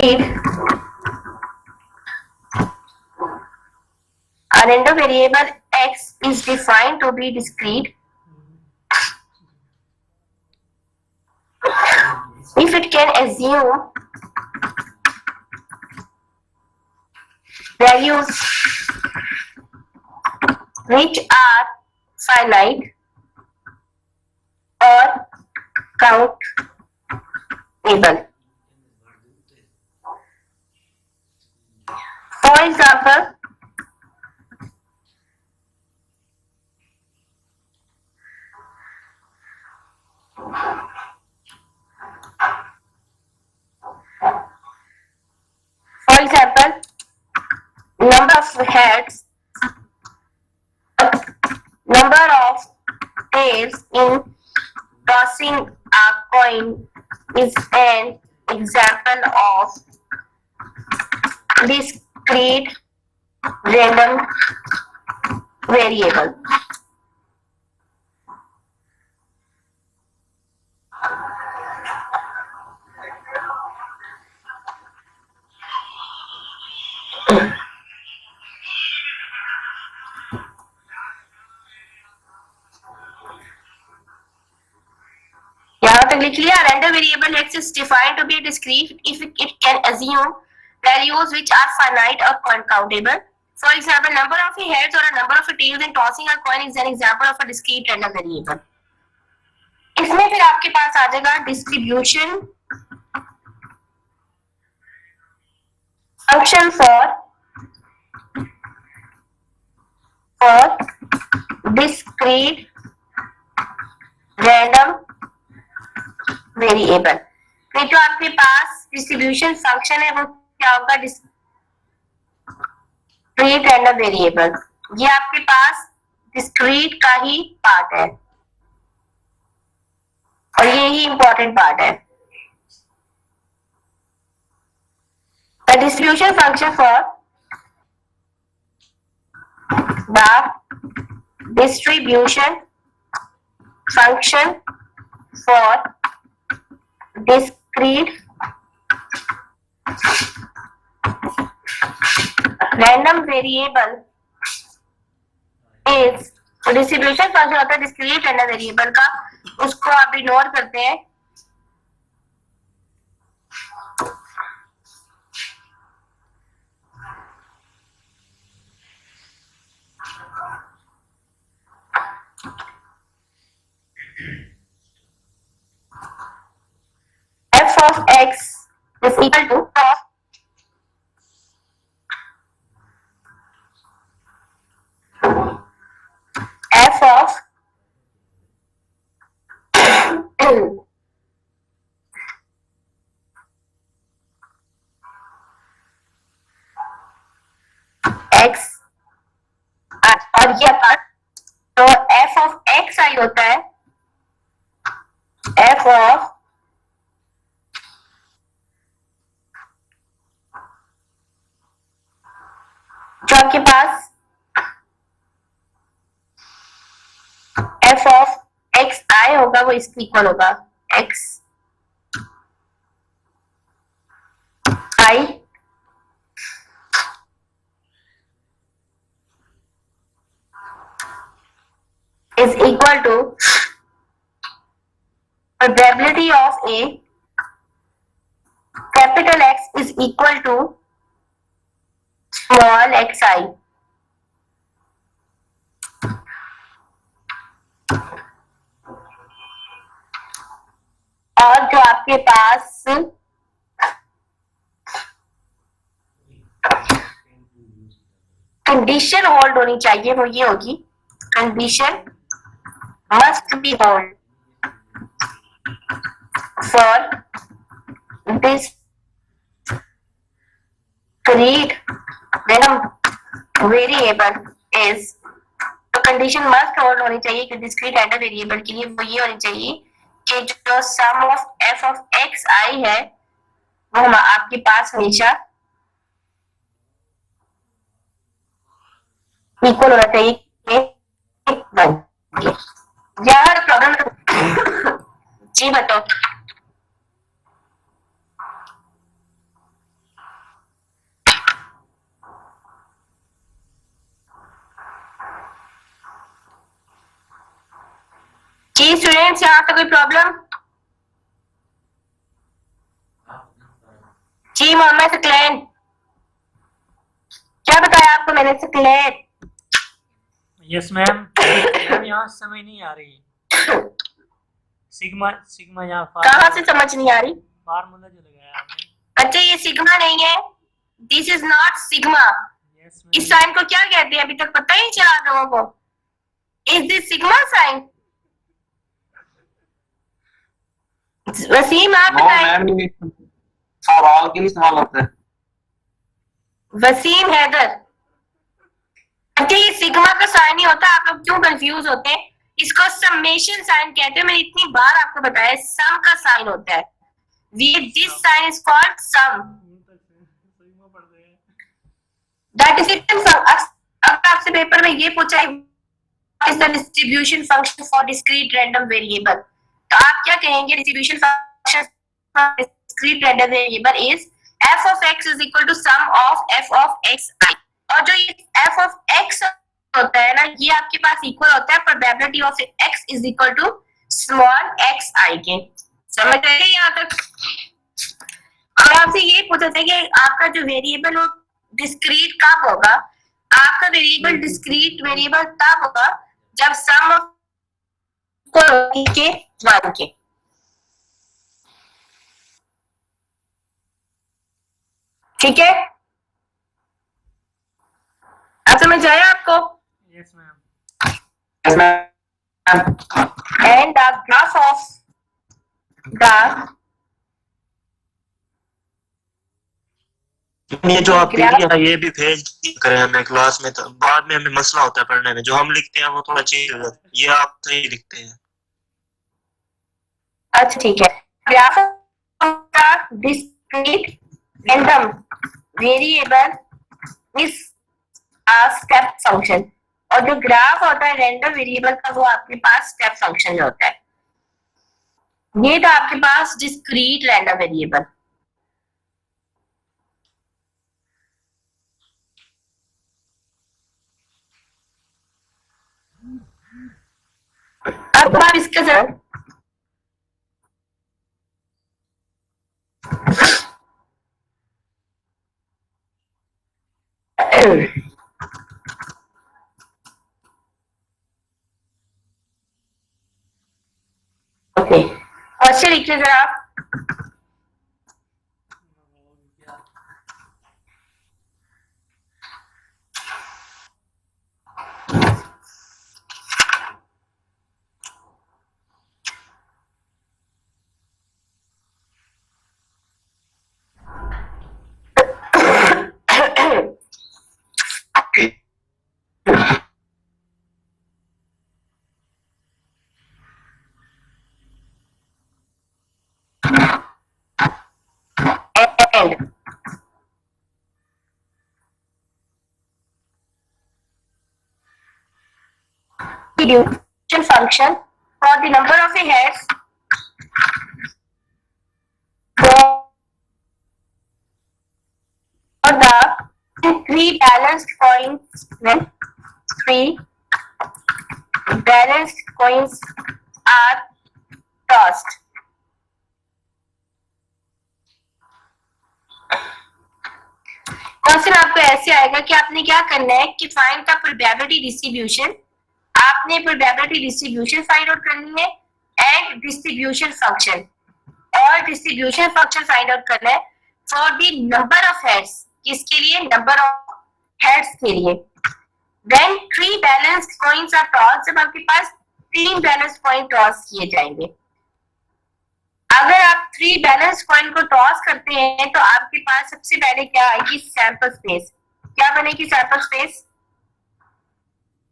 discrete, a random variable x is defined to be discrete if it can assume values which are finite or countable. For example, number of heads, number of tails in tossing a coin is an example of discrete random variable. यहाँ तक लिख लिया. Random variable x is defined to be discrete if it can assume values which are finite or countable. For example, number of heads or a number of tails in tossing a coin is an example of a discrete random variable. इसमें फिर आपके पास आ जाएगा distribution function for discrete random variable. ये जो आपके पास distribution function है वो क्या होगा? Discrete random variable. ये आपके पास डिस्क्रीट का ही पार्ट है और ये ही इंपॉर्टेंट पार्ट है. The distribution function for the distribution function for discrete random variable is distribution function होता है डिस्क्रीट रैंडम वेरिएबल का. उसको आप इग्नोर करते हैं. f of x is equal to f of x और ये पार्ट तो f of x आई होता है f of जो आपके पास f of x i होगा वो इसके इक्वल होगा x i is equal to probability of a capital X is equal to small xi. और जो आपके पास कंडीशन होल्ड होनी चाहिए वो ये होगी condition must be hold for discrete random variable is तो कंडीशन मस्ट होल्ड होनी चाहिए कि डिस्क्रीट रैंडम वेरिएबल के लिए वो ये होनी चाहिए कि जो सम of f of x i है वो आपके पास हमेशा इक्वल होना चाहिए यार प्रॉब्लम जी बताओ. जी स्टूडेंट्स, यहाँ पे कोई प्रॉब्लम? जी मोहम्मद सकलैन, क्या बताया आपको मैंने सकलैन? Yes ma'am. मैम यहाँ समझ नहीं आ रही। सिग्मा सिग्मा यहाँ कहाँ से समझ नहीं आ रही? फार्मूला जो लगाया आपने। अच्छा ये सिग्मा नहीं है, this is not sigma. Yes इस मैम। साइन को क्या कहते हैं अभी तक पता ही नहीं चला आप लोगों को? Is this sigma sign? Wasim आप बताएं। सवाल के लिए सवाल होता है। वसीम हैदर, अच्छा ये सिग्मा का साइन ही होता है, आप लोग क्यों कंफ्यूज होते हैं? इसको समेशन साइन कहते हैं, मैंने इतनी बार आपको बताया सम का साइन होता है। This sign is called sum. That is it. अगर आपसे पेपर में ये पूछा is the distribution function for discrete random variable, तो आप क्या कहेंगे? distribution function for discrete random variable is f of x is equal to sum of f of x I। और जो ये f of x होता है ना, ये आपके पास इक्वल होता है probability of x is equal to small x I के। समझ रहे हैं यहाँ तक? अगर आपसे ये पूछा था कि आपका जो वेरिएबल हो डिस्क्रीट कब होगा, आपका वेरिएबल डिस्क्रीट वेरिएबल तब होगा जब सम के 1 के। ठीक है, अब समझ आया आपको? Yes ma'am. And the graph of the ये जो आप पीडीएफ है ये भी भेज करें हमें क्लास में, तो बाद में हमें मसला होता है पढ़ने में। जो हम लिखते हैं वो थोड़ा चेंज हो जाता है, ये आप सही लिखते हैं। अच्छा ठीक है। Graph of discrete random variable is a step function, और जो ग्राफ होता है रैंडम वेरिएबल का वो आपके पास स्टेप फंक्शन में होता है। ये था आपके पास डिस्क्रीट रैंडम वेरिएबल। अब आप इसका जरा ओके क्वेश्चन लिखिए जरा आप। And distribution function for the number of hairs for the three balanced coins when three balanced coins are tossed। Question आपको ऐसे आएगा कि आपने क्या करना है कि फाइंड द प्रोबेबिलिटी डिस्ट्रीब्यूशन। आपने प्रोबेबिलिटी डिस्ट्रीब्यूशन फाइंड आउट करनी है एंड डिस्ट्रीब्यूशन फंक्शन, और डिस्ट्रीब्यूशन फंक्शन फाइंड आउट करना है for the number of heads. किसके लिए? नंबर ऑफ हेड्स के लिए। When three balanced coins are toss, जब आपके पास तीन बैलेंस्ड कॉइन टॉस किए जाएंगे। अगर आप थ्री बैलेंस कॉइन को टॉस करते हैं तो आपके पास सबसे पहले क्या आएगी? Sample space. क्या बनेगी? Sample space.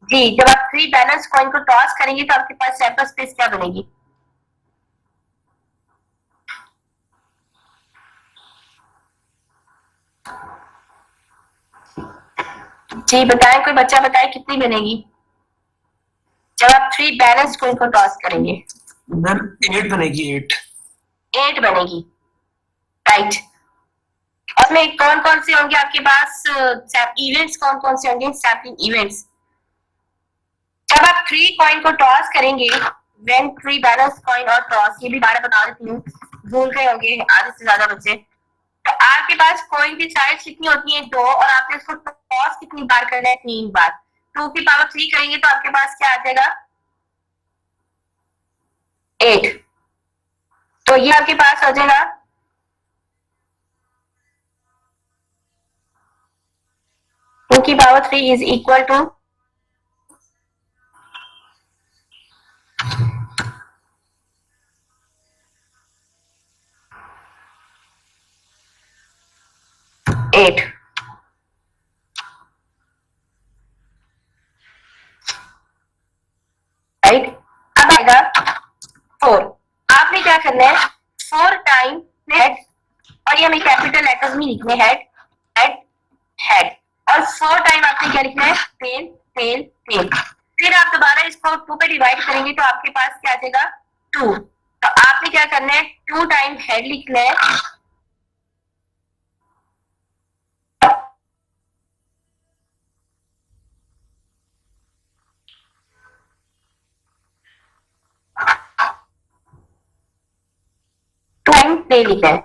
जी, जब आप थ्री बैलेंस कॉइन को टॉस करेंगे तो आपके पास सैंपल स्पेस क्या बनेगी? जी बताएं, कोई बच्चा बताए कितनी बनेगी जब आप थ्री बैलेंस कॉइन को टॉस करेंगे? मैम 8 बनेगी। 8 बनेगी, राइट। और में कौन कौन से होंगे आपके पास इवेंट्स? कौन कौन से होंगे सैम्पलिंग इवेंट्स? जब आप थ्री कॉइन को टॉस करेंगे व्हेन थ्री बैलेंस कॉइन और टॉस, ये भी बारह बता देती हूँ, भूल गए होंगे आधे से ज्यादा बच्चे। तो आपके पास कॉइन की साइज कितनी होती है 2, और आपने इसको टॉस कितनी बार करना है 3 बार। 2 की पावर 3 करेंगे तो आपके पास क्या आ जाएगा 8। तो ये आपके पास हो जाएगा 2 की power 3 is equal to 8। Right, अब आएगा 4। आपने क्या करना है 4 टाइम हेड, और ये हमें कैपिटल लेटर्स में लिखने हेड हेड हेड, और 4 टाइम आपने क्या लिखना है टेल टेल टेल। फिर आप दोबारा इसको 2 पे डिवाइड करेंगे तो आपके पास क्या आ जाएगा 2। तो आपने क्या करना है 2 टाइम हेड लिखना है, टेल लिखना है।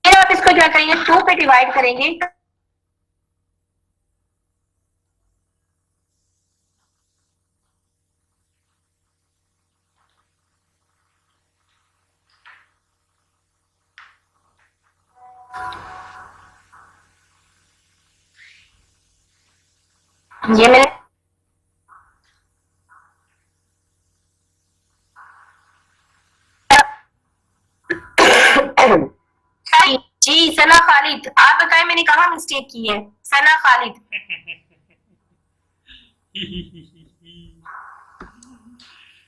फिर आप इसको क्या करेंगे 2 पे डिवाइड करेंगे, ये मैंने जी सना खालिद, आप बताएं मैंने कहा मिस्टेक की है। सना खालिद,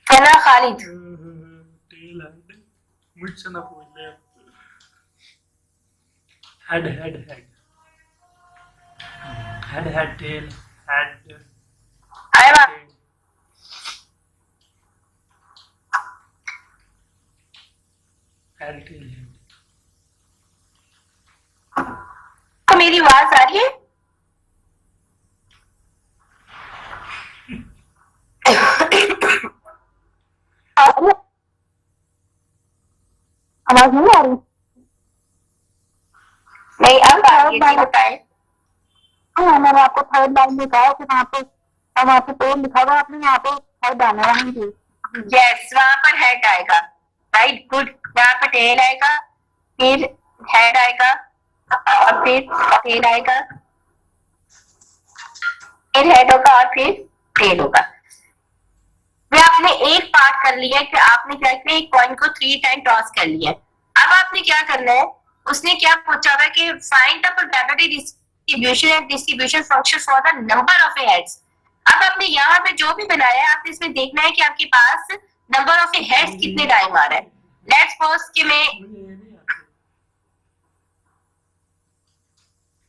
सना खालिद, टेल हेड मुझसे ना पूछ ले। Head head head head head tail head आया हेड टेल हेड। तो मेरी आवाज आ रही है? आवाज नहीं आ रही? नहीं, अब आ रही है, बताएं। हाँ, मैंने आपको थर्ड लाइन में कहा कि वहाँ पे पेन लिखा हुआ, आपने यहाँ पे हेड आना है। यस, वहाँ पर हेड आएगा। Right, good. यहाँ पर टेल आएगा, फिर हेड आएगा, और फिर टेल आएगा, फिर हेड होगा, और फिर टेल होगा। ये आपने एक पार्ट कर लिया कि आपने क्या किया, एक कॉइन को 3 टाइम टॉस कर लिया। अब आपने क्या करना है, उसने क्या पूछा हुआ है कि find the probability distribution and distribution function for the number of heads. अब आपने यहाँ पे जो भी बनाया है, आपने इसमें देखना है कि आपके पास नंबर ऑफ हेड्स कितने टाइम आ रहा है। लेट्स सपोज कि मैं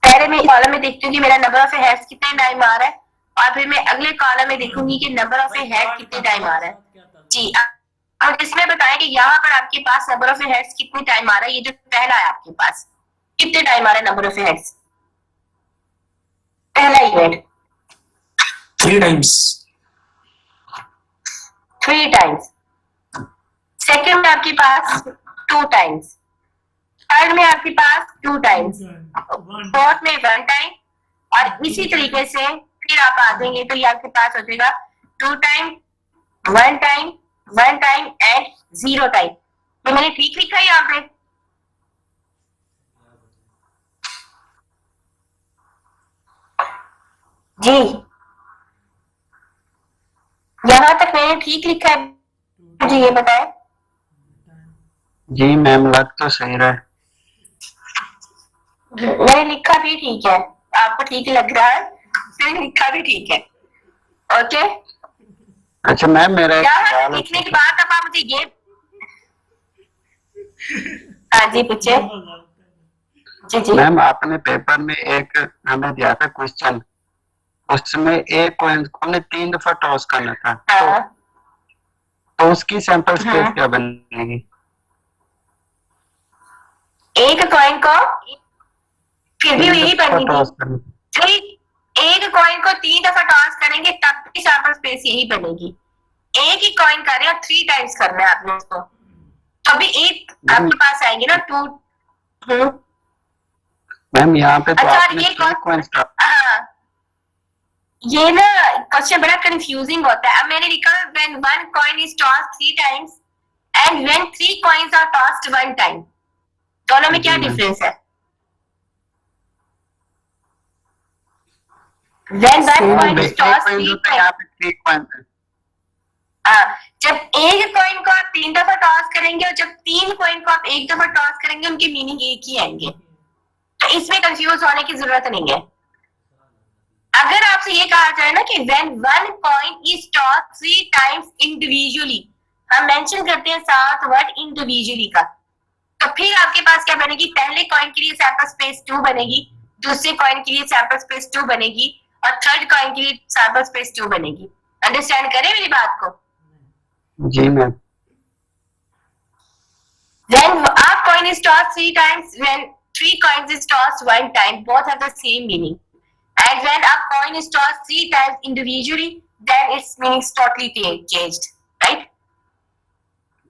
पहले मैं कॉलम में देखती हूँ कि मेरा नंबर ऑफ हेड्स कितने टाइम आ रहा है, और फिर मैं अगले कॉलम में देखूंगी कि नंबर ऑफ हेड कितने टाइम आ रहा है। जी, अब इसमें बताएं कि यहाँ पर आपके पास नंबर ऑफ हेड्स कितने टाइम आ रहा है। ये जो पहला है आपके पास कितने टाइम आ रहा है नंबर ऑफ हेड्स, पहला इवेंट 3 टाइम्स। 3 टाइम्स। सेकंड में आपके पास 2 टाइम्स, थर्ड में आपके पास 2 टाइम्स, फोर्थ में 1 टाइम, और इसी तरीके से फिर आप आ देंगे तो ये आपके पास हो जाएगा 2 time, 1 time, 1 time and 0 time. ये मैंने ठीक लिखा है यहाँ पे? जी, यहाँ तक मैंने ठीक लिखा है? मुझे ये बताएं। जी मैम, लग तो सही रहा है। मैंने लिखा भी ठीक है, आपको ठीक लग रहा है, मैंने लिखा भी ठीक है। ओके, अच्छा मैम, मेरा एक यहाँ सवाल लिखने के बाद अब आप मुझे ये, हाँ जी पूछे। जी जी मैम, आपने पेपर में एक हमें दिया था क्वेश्चन, उसमें एक कॉइन को हमने 3 दफा टॉस करना था। हाँ, तो उसकी सैंपल स्पेस क्या बनेगी? एक एक कॉइन को फिर भी यही बननी टॉस थी। करना। एक कॉइन को 3 दफा टॉस करेंगे तब भी सैंपल स्पेस यही बनेगी। एक ही कॉइन कर रहे हैं 3 टाइम्स करना है आपने उसको, तभी एक आपके पास आएंगे ना 2। मैम यहाँ पे तो अच्छा, आपने ये 3 कॉइंस का हाँ, ये ना क्वेश्चन बड़ा कंफ्यूजिंग होता है। अब मैंने लिखा when one coin is tossed 3 times and when 3 coins are tossed 1 time, दोनों में क्या जी, मैम। डिफरेंस है? When one coin is tossed 3 times, यहाँ पे 3 कॉइंस है। जब एक कॉइन को आप 3 दफा टॉस करेंगे और जब 3 कॉइन को आप 1 दफा टॉस करेंगे, उनके मीनिंग एक ही आएंगे, तो इसमें कंफ्यूज होने की जरूरत नहीं है। अगर आपसे ये कहा जाए ना कि when one coin is tossed 3 times individually, हम मेंशन करते हैं साथ वर्ड इंडिविजुअली का, तो फिर आपके पास क्या बनेगी? पहले कॉइन के लिए सैंपल स्पेस 2 बनेगी, दूसरे कॉइन के लिए सैंपल स्पेस 2 बनेगी और थर्ड कॉइन के लिए सैंपल स्पेस 2 बनेगी। अंडरस्टैंड करें मेरी बात को? जी ma'am. When a coin is tossed 3 times, when 3 coins is tossed 1 time, both have the same meaning. And when a coin is tossed 3 times individually, then its meaning is totally changed, right?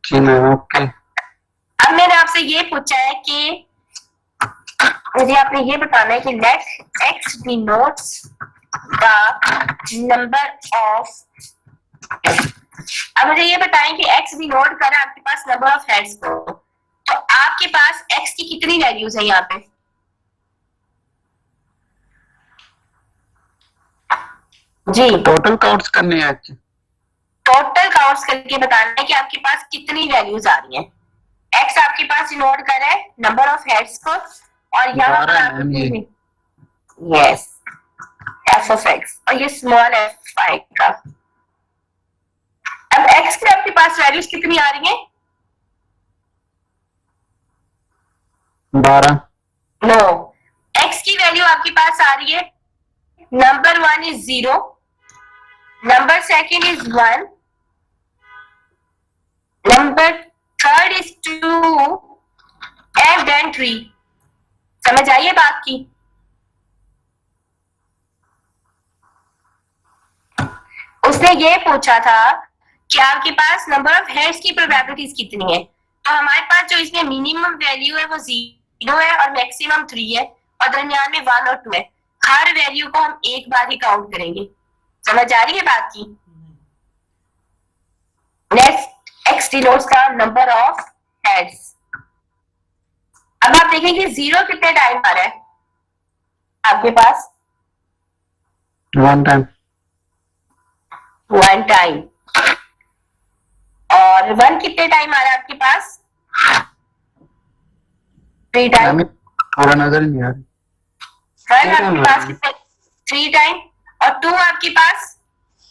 जी ma'am, okay. अब मैंने आपसे ये पूछा है कि मुझे आपने ये बताना है कि let x denotes the number of, अब मुझे ये बताएं कि x डिनोट कर रहा है आपके पास नंबर ऑफ हेड्स को, तो आपके पास x की कितनी वैल्यूज है यहाँ पे? जी, टोटल काउंट्स करने हैं। टोटल काउंट्स करके बताना है कि आपके पास कितनी वैल्यूज आ रही हैं। x आपके पास डिनोट कर रहा है नंबर ऑफ हेड्स को, और यहाँ पर आपको यस f ऑफ x, और ये स्मॉल f आएगा। अब x की आपके पास वैल्यूज कितनी आ रही हैं? 12। नो, x की वैल्यू आपके पास आ रही है number 1 is 0, number second is 1, number third is 2 and then 3। समझ आइए बात की? उसने ये पूछा था कि आपके पास नंबर ऑफ हेड्स की प्रोबेबिलिटीज कितनी है, तो हमारे पास जो इसमें मिनिमम वैल्यू है वो 0 है और मैक्सिमम 3 है और दरमियान में 1 और 2 है। हर वैल्यू को हम एक बार ही काउंट करेंगे। समझ आ रही है बात की? Next x denotes the number of heads. अब आप देखेंगे 0 कितने टाइम आ रहा है आपके पास? 1 टाइम। 1 टाइम। और 1 कितने टाइम आ रहा है आपके पास? 3 टाइम। थोड़ा नजर नहीं आ रही। 1 आपके पास कितने? 3 टाइम। और 2 आपके पास?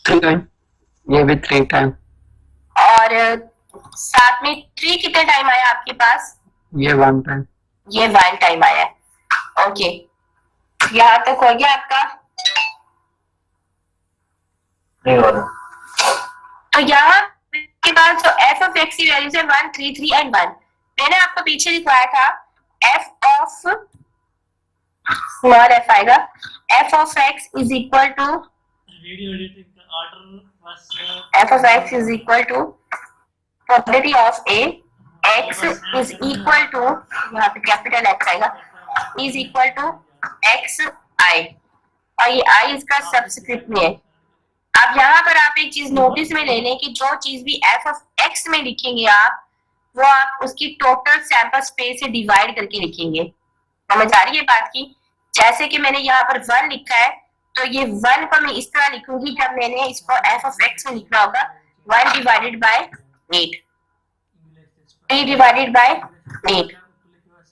3 टाइम। ये भी 3 टाइम। और साथ में 3 कितने टाइम आया आपके पास? ये 1 टाइम। ये 1 टाइम आया। ओके, यहाँ तक हो गया आपका? तो यहाँ के पास जो f ऑफ x की वैल्यूज है 1, 3, 3 एंड 1। मैंने आपको पीछे लिखवाया था f ऑफ स्मॉल f आएगा, f of x is equal to f of x is equal to probability of a, x is equal to, यहाँ पे कैपिटल x आएगा, is equal to x i, और ये i इसका subscript में है। अब यहाँ पर आप एक चीज नोटिस में ले लें कि जो चीज भी f ऑफ x में लिखेंगे आप, वो आप उसकी टोटल सैंपल स्पेस से डिवाइड करके लिखेंगे। समझ आ रही है बात की? जैसे कि मैंने यहाँ पर 1 लिखा है, तो ये 1 को मैं इस तरह लिखूंगी, जब मैंने इसको f ऑफ x में लिखना होगा 1 divided by 8, 3 divided by 8,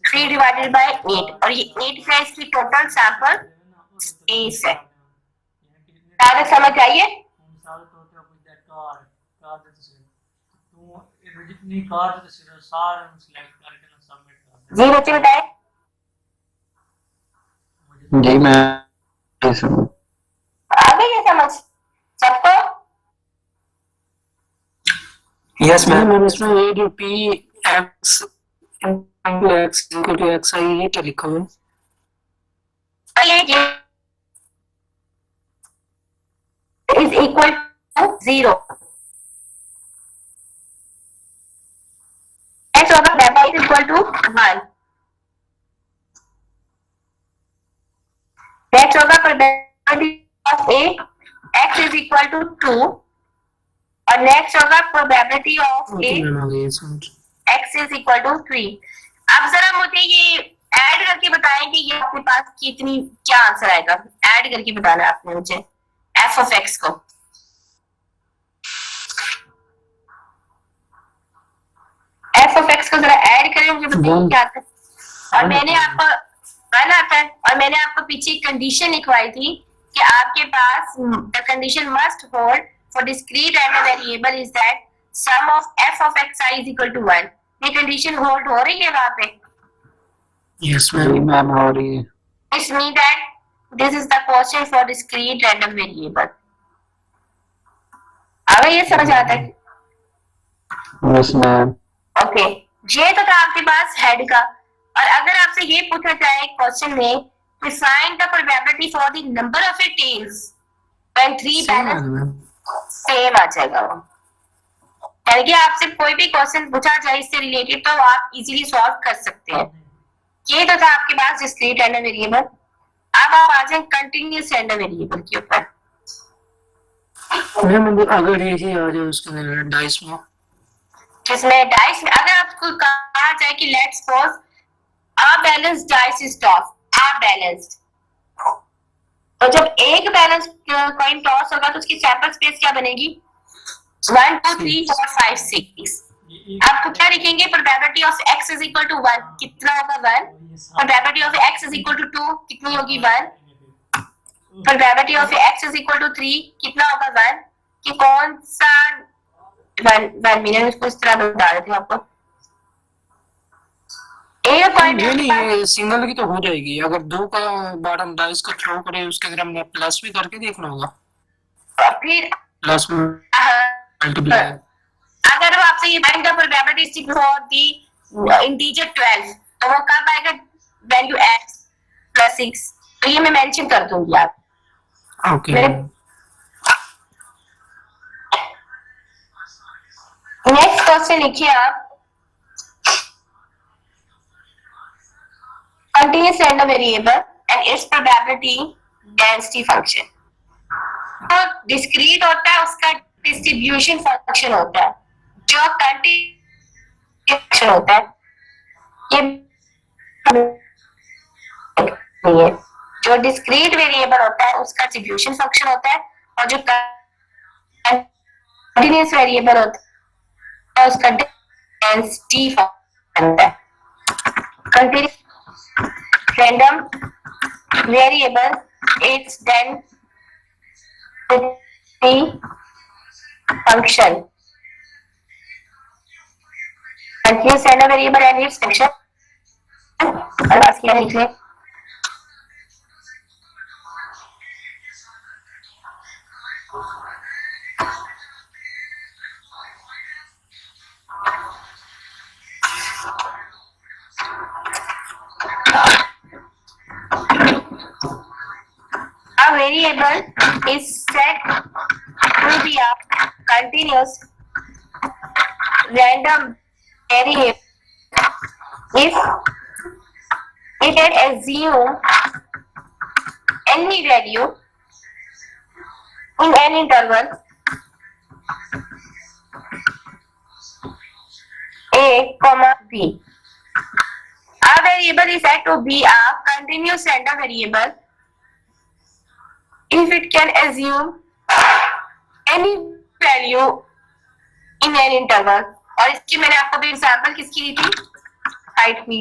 3 divided by 8, और ये 8 का इसकी टोटल सैंपल स्पेस है। सारा समझ आइए? जी बच्चे बताए। जी मैं आ गई है समझ सबको? Yes ma'am. इसमें a to p x equal to xi ये क्या लिखा हुआ है? और ये equal to 0. Next होगा gamma is equal to 1. Next होगा probability of A x is equal to 2. और next होगा probability of A मैम आ गई समझ। x is equal to 3. अब जरा मुझे ये ऐड करके बताएं कि ये आपके पास कितनी क्या आंसर आएगा। ऐड करके बताना है आपने मुझे f of x को। f of x को जरा ऐड करें, मुझे बताइए क्या आता है। और मैंने आपको 1 आता है, और मैंने आपको पीछे कंडीशन लिखवाई थी कि आपके पास the condition must hold for discrete random variable is that sum of f of xi is equal to 1. ये कंडीशन होल्ड हो रही है वहां पे? यस मैम हो रही है। Which means that this is the question for discrete random variable. अब ये समझ आता है? Yes ma'am. ओके, ये तो था आपके पास हेड का। और अगर आपसे ये पूछा जाए क्वेश्चन में to find the probability for the number of tails when 3 balance same आ जाएगा वो। यानी कि आपसे कोई भी क्वेश्चन पूछा जाए इससे रिलेटेड तो आप इजीली सॉल्व कर सकते हैं। ये तो था आपके पास डिस्क्रीट रैंडम वेरिएबल। अब आप आ जाए कंटिन्यूअस रैंडम वेरिएबल के ऊपर। मैम अगर ये आ जाए उसके डाइस में, जिसमें डाइस में अगर आपको कहा जाए कि let's suppose a balanced dice is toss, a balanced, तो जब एक बैलेंस कॉइन टॉस होगा तो उसकी सैंपल स्पेस क्या बनेगी? 1 2 3 4 5 6। आपको क्या लिखेंगे? Probability of x is equal to 1 कितना होगा? 1। Probability of x is equal to 2 कितनी होगी? 1। Probability of x is equal to 3 कितना होगा? 1। कि कौन सा 1 मैंने उसको इस तरह बता देते हैं आपको। एक पॉइंट ये सिंगल की तो हो जाएगी, अगर 2 का बॉटम डाइस को थ्रो करे उसके अंदर हमने प्लस भी करके देखना होगा। फिर प्लस में मल्टीप्लाई अगर वो आपसे ये find the probability for the integer 12 तो वो कब आएगा? Value x plus 6। तो ये मैं मेंशन कर दूंगी आप। ओके। नेक्स्ट क्वेश्चन लिखिए आप। Continuous random variable and its probability density function. तो डिस्क्रीट होता है उसका डिस्ट्रीब्यूशन फंक्शन होता है, जो कंटिन्यूअस होता है ये जो डिस्क्रीट वेरिएबल होता है उसका डिस्ट्रीब्यूशन फंक्शन होता है, और जो कंटिन्यूअस वेरिएबल होता है उसका डेंसिटी फंक्शन होता है। Continuous random variable its density function. Continuous random variable and its function. और बस क्या लिख लें? A variable is set to be a continuous random variable if it can assume any value in an interval a, b. A variable is said to be a continuous random variable if it can assume any value in an interval. और इसकी मैंने आपको भी example किसकी दी थी? Height की।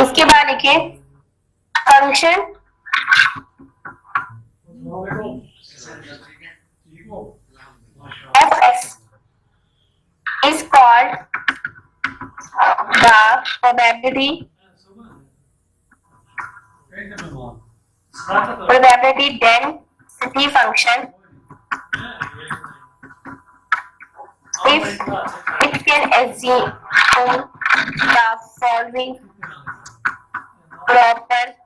इसके बाद लिखिए function f(x) is called the probability density function if it can assume the following properties.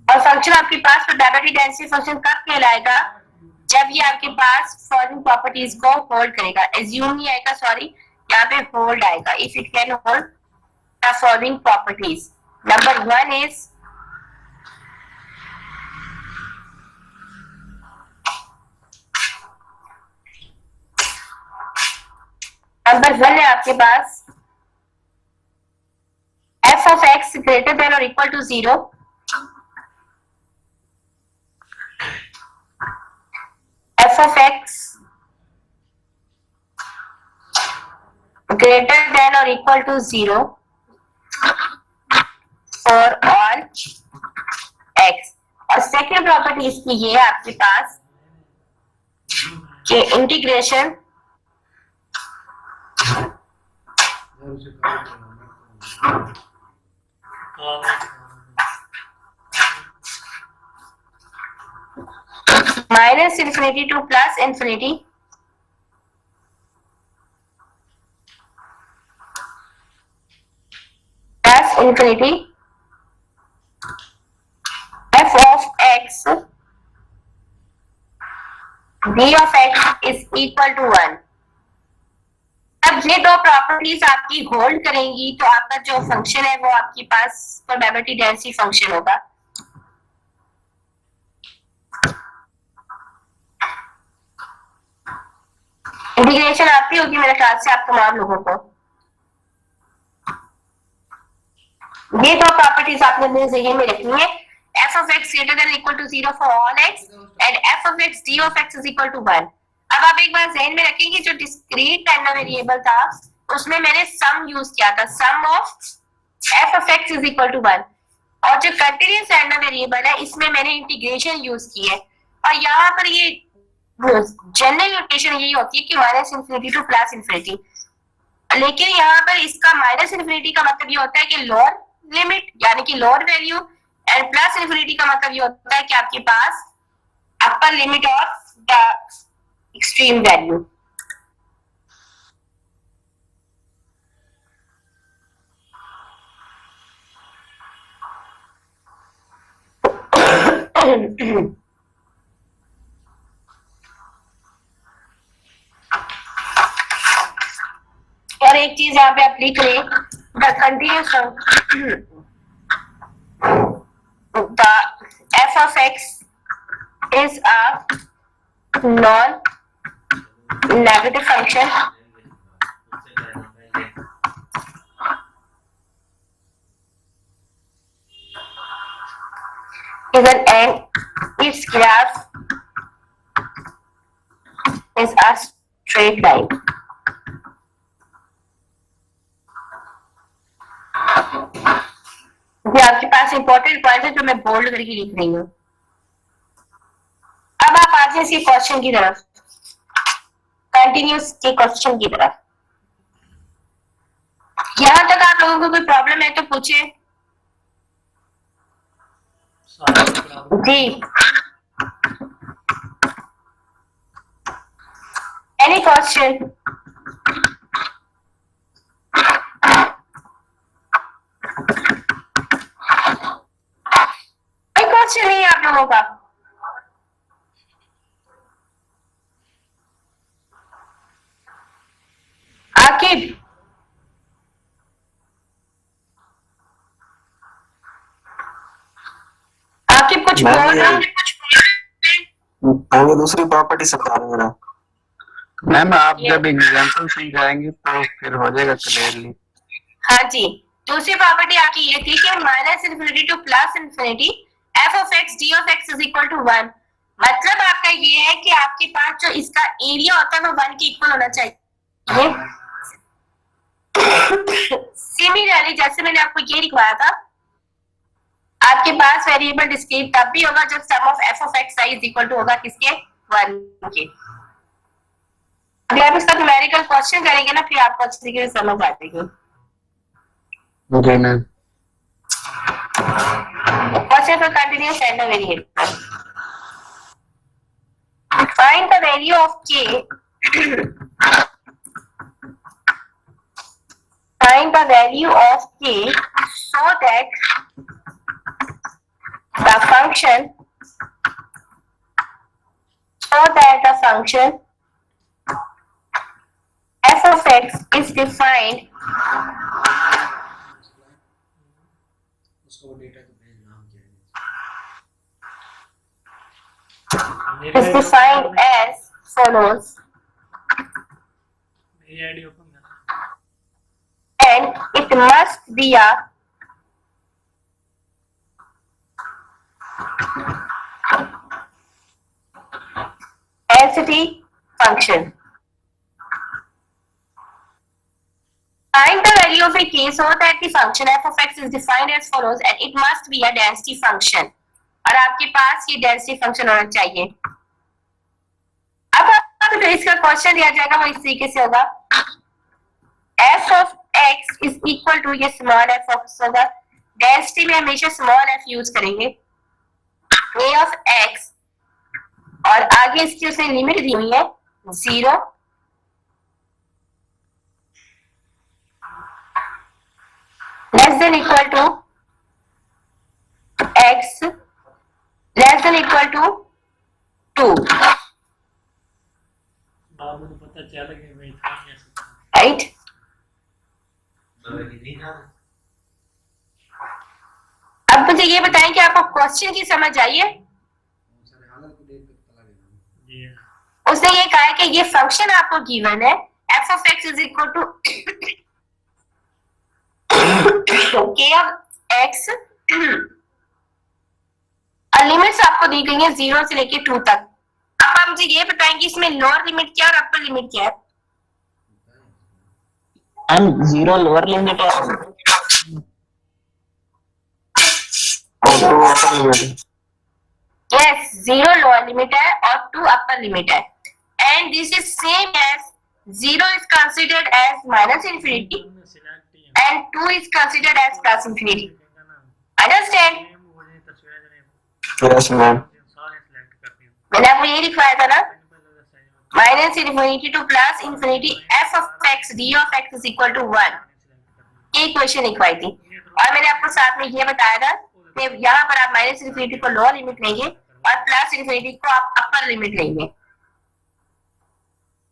और फंक्शन आपके पास प्रोबेबिलिटी डेंसिटी फंक्शन कब कहलाएगा? जब ये आपके पास फॉलोइंग प्रॉपर्टीज को होल्ड करेगा. एज्यूम नहीं आएगा, सॉरी, यहाँ पे होल्ड आएगा. If it can hold the following properties. Number 1 is है आपके पास f of x greater than or equal to 0. f of x greater than or equal to 0 for all x. और second property इसकी ये है आपके पास कि integration minus infinity two plus infinity plus infinity f of x b of x is equal to 1. अब ये दो properties आपकी होल्ड करेंगी तो आपका जो फंक्शन है वो आपके पास प्रोबेबिलिटी डेंसिटी फंक्शन होगा. इंटीग्रेशन आपकी होगी मेरे ख्याल से आप तमाम लोगों को. ये दो प्रॉपर्टीज आपने अपने ज़हन में रखनी है. f of x greater than or equal to 0 for all x and f of x d of x is equal to 1. अब आप एक बार ज़हन में रखेंगे जो डिस्क्रीट रैंडम वेरिएबल था उसमें मैंने सम यूज किया था. सम of f of x is equal to 1. और जो कंटीन्यूअस रैंडम वेरिएबल है इसमें मैंने इंटीग्रेशन यूज की है. और यहाँ पर ये जनरल नोटेशन यही होती है कि minus infinity two plus infinity. लेकिन यहाँ पर इसका माइनस इंफिनिटी का मतलब ये होता है कि लोअर लिमिट यानी कि lower value, and plus infinity का मतलब ये होता है कि आपके पास upper limit of the extreme value. और एक चीज यहाँ पे आप लिख रहे the continuous the f of x is a non negative function even and its graph is a straight line. ये आपके पास इंपॉर्टेंट पॉइंट है जो मैं बोल्ड करके लिख रही हूँ. अब आप आ जाए इसके क्वेश्चन की तरफ, कंटिन्यूस के क्वेश्चन की तरफ. यहां तक आप लोगों को कोई प्रॉब्लम है तो पूछे जी. Any question? कोई क्वेश्चन नहीं है आप लोगों का? आकिब, आकिब कुछ बोल रहे हैं? वो दूसरी प्रॉपर्टी से बता रहा हूँ. मैम आप जब एग्जांपल समझाएंगे तो फिर हो जाएगा क्लियरली. हाँ जी, दूसरी प्रॉपर्टी आपकी ये थी कि minus infinity two plus infinity f of x d of x is equal to 1. मतलब आपका ये है कि आपके पास जो इसका एरिया होता है वो 1 के इक्वल होना चाहिए. सिमिलरली जैसे मैंने आपको ये लिखवाया था, आपके पास वेरिएबल डिस्क्रीट तब भी होगा जब सम of f of x i is equal to होगा किसके? 1 के. अभी आप इसका न्यूमेरिकल क्वेश्चन करेंगे ना, फिर आपको अच्छी तरीके से समझ आ जाएगी। Okay ma'am. Question for continuous random variable, find the value of k, find the value of k so that the function f of x is defined as follows, मेरी आईडी ओपन कर। and it must be a density function. Find the value of a k so that the function f of x is defined as follows and it must be a density function. और आपके पास ये density function होना चाहिए। अब आपको जो इसका question दिया जाएगा वो इस तरीके से होगा, f of x is equal to, ये स्मॉल f of x होगा, डेंसिटी में हमेशा स्मॉल f यूज करेंगे, a of x, और आगे इसकी उसने लिमिट दी हुई है 0 less than equal to x less than equal to 2, बाबू को पता चला कि मैं था नहीं ऐसा। right? अब मुझे ये बताएं कि आपको क्वेश्चन की समझ आई है? जी उसने ये कहा है कि ये फंक्शन आपको गिवन है f of x is equal to k of x, और लिमिट्स आपको दी गई है 0 से लेके 2 तक। अब आप मुझे ये बताएंगे इसमें लोअर लिमिट क्या और अपर लिमिट क्या है? एंड 0 लोअर लिमिट है और 2 upper limit. Yes, 0 lower limit है और 2 अपर लिमिट है, and this is same as 0 is considered as minus infinity and 2 is considered as plus infinity. Understand? Yes ma'am. मैंने आपको ये लिखवाया था ना, minus infinity two plus infinity f of x d of x is equal to 1, ये equation लिखवाई थी। और मैंने आपको साथ में ये बताया था कि यहाँ पर आप माइनस इन्फिनिटी को लोअर लिमिट लेंगे और प्लस इन्फिनिटी को आप अपर लिमिट लेंगे।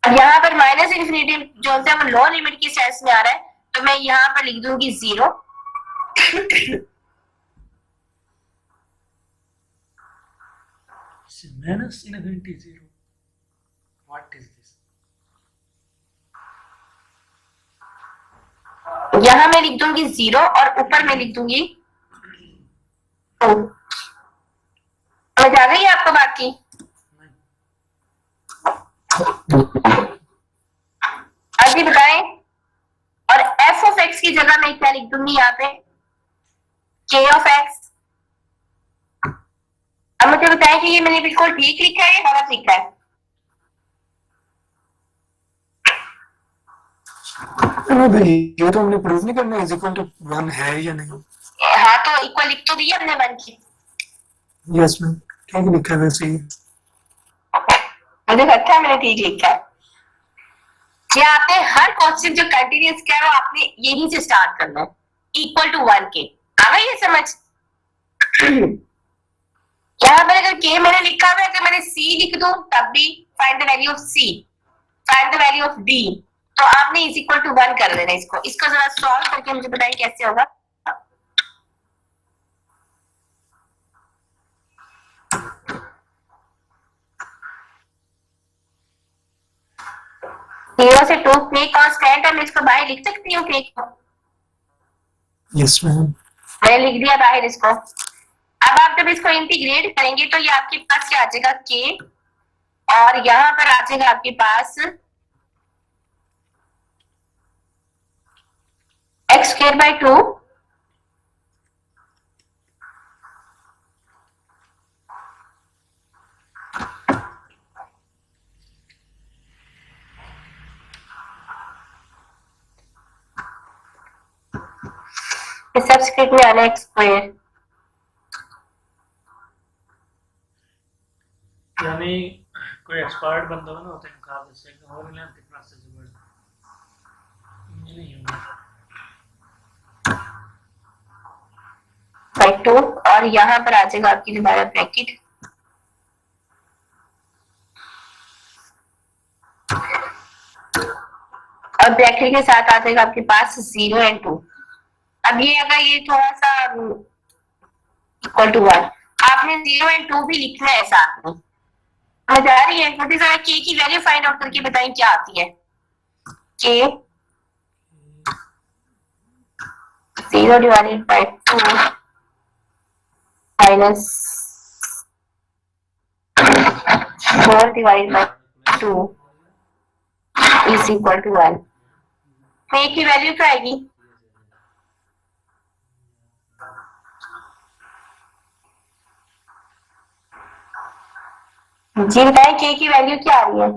अब यहाँ पर माइनस इन्फिनिटी जो है वो लोअर लिमिट की सेंस में आ रहा है, तो मैं यहाँ पर लिख दूंगी 0 minus infinity 0. What is this? यहाँ मैं लिख दूंगी 0 और ऊपर मैं लिख दूंगी 2। समझ आ गई आपको बात की? आगे बताएं। और f of x की जगह मैं क्या लिख दूंगी यहाँ पे? k of x। अब मुझे बताएं कि ये मैंने बिल्कुल ठीक लिखा है या गलत लिखा है? भाई ये तो हमने प्रूव नहीं करना इज इक्वल टू 1 है या नहीं। हाँ, तो इक्वल लिख तो दिया हमने 1 की। यस मैम, ठीक लिखा है वैसे ही। मुझे लगता है मैंने ठीक लिखा है। या आपने हर क्वेश्चन जो कंटिन्यूअस किया है आपने यहीं से स्टार्ट करना है, इक्वल टू 1 के। आ गई ये समझ? यहाँ पर अगर k मैंने लिखा हुआ है, अगर मैंने c लिख दूं तब भी find the value of c, find the value of d, तो आपने इज इक्वल टू 1 कर देना इसको। इसको जरा सॉल्व करके मुझे बताइए कैसे होगा। जीरो से 2 k कांस्टेंट है, मैं इसको बाहर लिख सकती हूँ k को। Yes ma'am. मैंने लिख दिया बाहर इसको। अब आप जब इसको इंटीग्रेट करेंगे तो ये आपके पास क्या आ जाएगा k, और यहाँ पर आ जाएगा आपके पास x²/2 1 सबस्क्रिप्ट में आना एक्स स्क्वायर। यानी कोई एक्सपर्ट बंदा हो ना होते हैं मुकाबले से एकदम और लेंथ की क्लास से बढ़ ये नहीं होगा बाई 2 और यहाँ पर आ जाएगा आपकी दोबारा ब्रैकेट और ब्रैकेट के साथ आ जाएगा आपके पास 0 एंड 2। अब ये अगर ये थोड़ा सा इक्वल टू 1 आपने 0 एंड 2 भी लिखना है साथ में। समझ आ रही है? मुझे जरा के की वैल्यू फाइंड आउट करके बताएं क्या आती है। K 0 divided by 2 minus 4 divided by 2 is equal to 1। K की वैल्यू क्या आएगी? जी बताएं के की वैल्यू क्या आ रही है?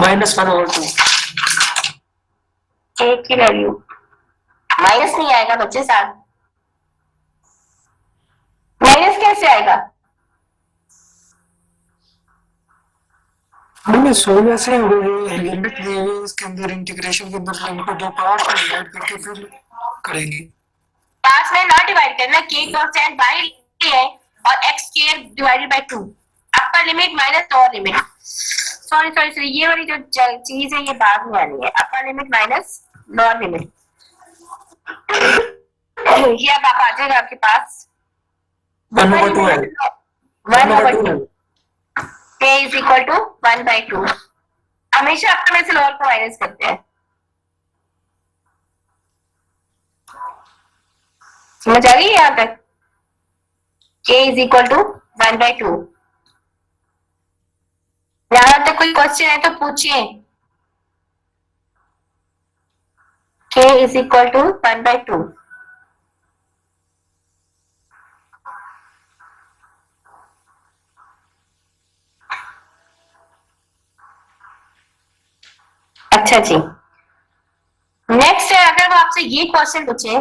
-1/2। के की वैल्यू माइनस नहीं आएगा बच्चे साथ। माइनस कैसे आएगा? हमने 16 से लिमिट दी हुई है, इसके अंदर इंटीग्रेशन के अंदर लिमिट को 2 पार्ट में डिवाइड करके फिर करेंगे। पास में ना डिवाइड करना, के कॉन्स्टेंट बाई है और x square divided by 2 upper limit minus lower limit. Sorry sorry sorry ये वाली जो चीज है ये बाद में आनी है। Upper limit minus lower limit ये अब आप आ जाएगा आपके पास 1/2 है। 1/2 k इज इक्वल टू 1/2। हमेशा अपर में से लोअर को माइनस करते हैं। समझ आ गई यहाँ तक? k is equal to 1/2। यहाँ तक कोई क्वेश्चन है तो पूछिए। k is equal to 1/2। अच्छा जी, नेक्स्ट है अगर वो आपसे ये क्वेश्चन पूछे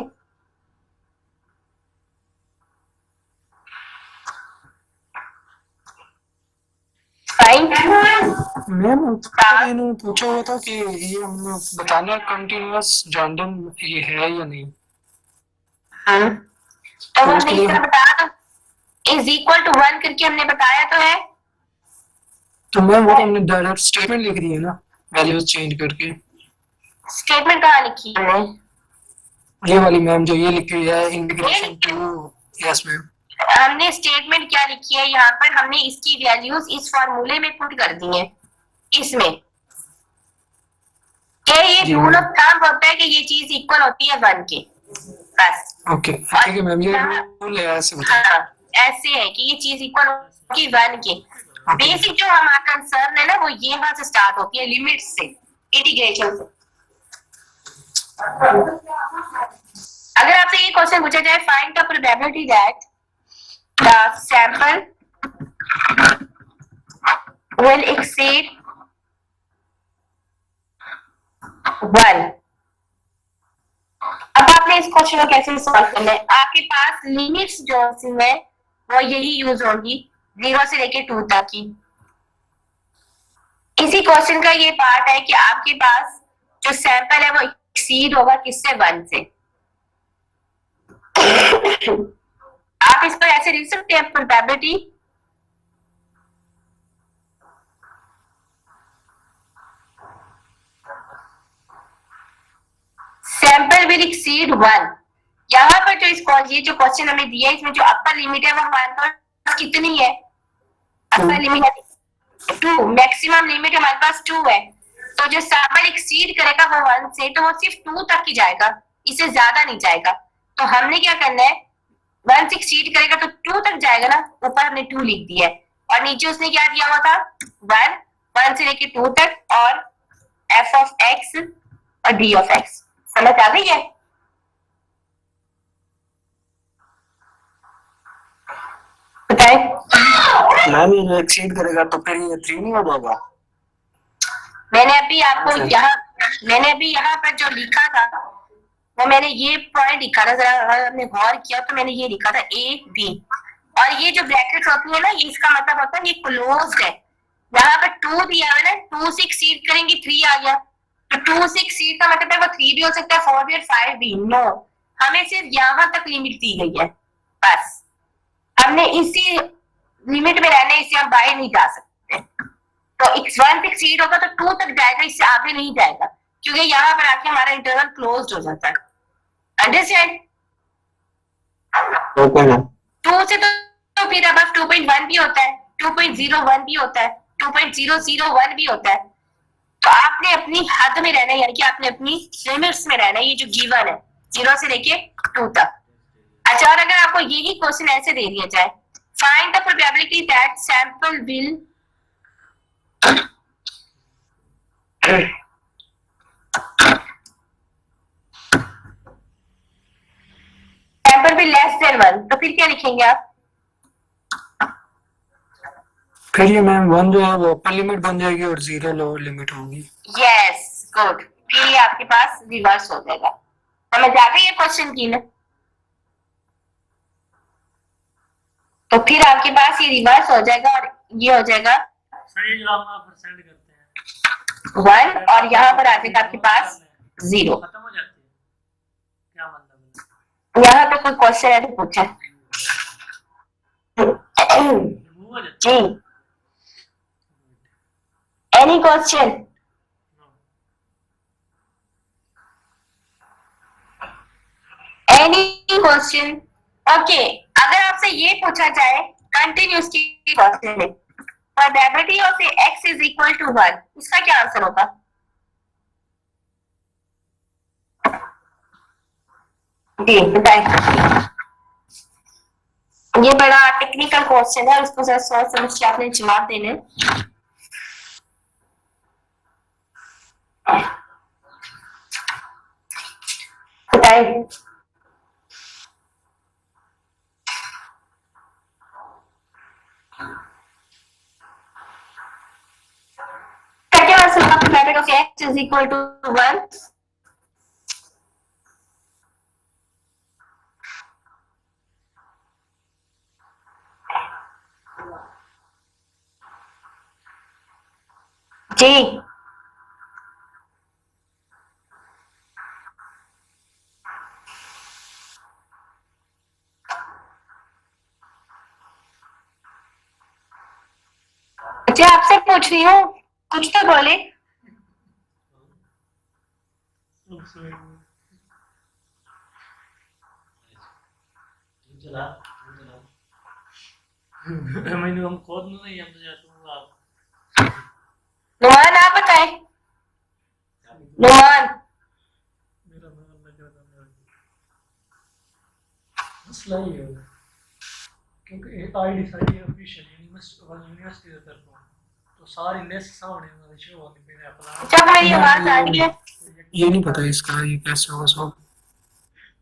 फाइंड मैम इन्होंने पूछा हुआ था कि ये हमने बताना कंटीन्यूअस रैंडम ये है या नहीं। तो वो नहीं कर बता दो इज इक्वल टू 1 करके हमने बताया तो है। तो मैम वो तो हमने डायरेक्ट स्टेटमेंट लिख दी है ना, वैल्यूज चेंज करके। स्टेटमेंट कहाँ लिखी है हमने? ये वाली मैम जो ये लिखी है इंटीग्रेशन टू। Yes ma'am. हमने स्टेटमेंट क्या लिखी है यहाँ पर? हमने इसकी वैल्यूज इस फॉर्मूले में पुट कर दी है इसमें। ये रूल ऑफ थंब होता है कि ये चीज इक्वल होती है 1 के, बस। ओके ठीक है मैम, ये रूल है ऐसे बताइए। हाँ, ऐसे है कि ये चीज इक्वल होगी 1 के। बेसिक जो हमारा कंसर्न है ना वो यहाँ से स्टार्ट होती है, लिमिट से, इंटीग्रेशन से। अगर आपसे ये क्वेश्चन पूछा जाए find the probability that the sample will exceed 1। अब आपने इस क्वेश्चन को कैसे सॉल्व करना है? आपके पास लिमिट्स जो है वो यही यूज होगी 0 से लेके 2 तक की। इसी क्वेश्चन का ये पार्ट है कि आपके पास जो सैंपल है वो एक्सीड होगा किससे? 1 से। आप इसको ऐसे लिख सकते हैं प्रोबेबिलिटी सैंपल विल एक्सीड 1। यहाँ पर जो ये जो क्वेश्चन हमें दिया है इसमें जो अपर लिमिट है वो हमारे पास कितनी है? अपर लिमिट है 2, मैक्सिमम लिमिट हमारे पास 2 है। तो जो सैंपल एक्सीड करेगा वो 1 से, तो वो सिर्फ 2 तक ही जाएगा, इससे ज्यादा नहीं जाएगा। तो हमने क्या करना है, 1 से एक्सीड करेगा तो 2 तक जाएगा ना, ऊपर हमने 2 लिख दिया है और नीचे उसने क्या दिया हुआ था 1 से लेके 2 तक और f ऑफ x और d ऑफ x। समझ आ गई है? बताए मैम ये एक्सीड करेगा तो फिर ये 3 नहीं हो जाएगा? मैंने अभी यहाँ पर जो लिखा था वो मैंने ये पॉइंट लिखा था, जरा अगर आपने गौर किया तो मैंने ये लिखा था ए बी, और ये जो ब्रैकेट होती है ना, ये इसका मतलब होता है ये क्लोज्ड है। यहाँ पर 2 दिया है ना, 2 से एक्सीड करेंगे 3 आ गया, तो 2 से एक्सीड का मतलब है वो 3 भी हो सकता है, 4 भी और 5 भी। नो, हमें सिर्फ यहाँ तक लिमिट दी गई है, बस हमने इसी लिमिट में रहना है, इससे हम बाहर नहीं जा सकते। तो 1 एक्सीड होगा तो 2 तक जाएगा, इससे आगे नहीं जाएगा, क्योंकि यहाँ पर आके हमारा इंटरवल क्लोज्ड हो जाता है। अंडरस्टैंड? Okay ma'am. 2 से तो फिर अब 2.1 भी होता है, 2.01 भी होता है, 2.001 भी होता है। तो आपने अपनी हद में रहना है, यानी कि आपने अपनी लिमिट्स में रहना है, ये जो गिवन है 0 से लेके 2 तक। अच्छा, और अगर आपको यही क्वेश्चन ऐसे दे दिया जाए, find the probability that sample will sample will less than 1, तो फिर क्या लिखेंगे आप? फिर ये मैम 1 जो है वो अपर लिमिट बन जाएगी और 0 लोअर लिमिट होगी। यस, गुड, फिर ये आपके पास रिवर्स हो जाएगा। समझ आ गई ये क्वेश्चन की ना? तो फिर आपके पास ये रिवर्स हो जाएगा और ये हो जाएगा सही जवाब आप सेंड करते हैं 1, और यहाँ पर आ जाएगा आपके पास 0। खत्म हो जाती है, क्या मतलब है? यहाँ पे कोई क्वेश्चन है तो पूछा रिमूव हो जाती जी, any question? Any question? Okay, अगर आपसे ये पूछा जाए कंटिन्यूस की क्वेश्चन में, probability of x is equal to 1, इसका क्या आंसर होगा? जी बताएं। ये बड़ा टेक्निकल क्वेश्चन है, उसको जरा सोच समझ के आपने जवाब देने। बताएं। क्या आंसर होगा probability of x is equal to 1? जी अच्छा, आपसे पूछ रही हूँ, कुछ तो बोले। मैंने हम खुद नहीं, हम तो जाते हूँ आप। नुमान आप बताएं। नुमान मेरा मन लग रहा था, मसला ही है क्योंकि एक आईडी सारी ऑफिशियल यूनिवर्सिटी की तरफ तो सारी लिस्ट सामने वाली शो होती मेरे अपना। जब मेरी आवाज आ रही है, ये नहीं पता इसका ये कैसे होगा सब।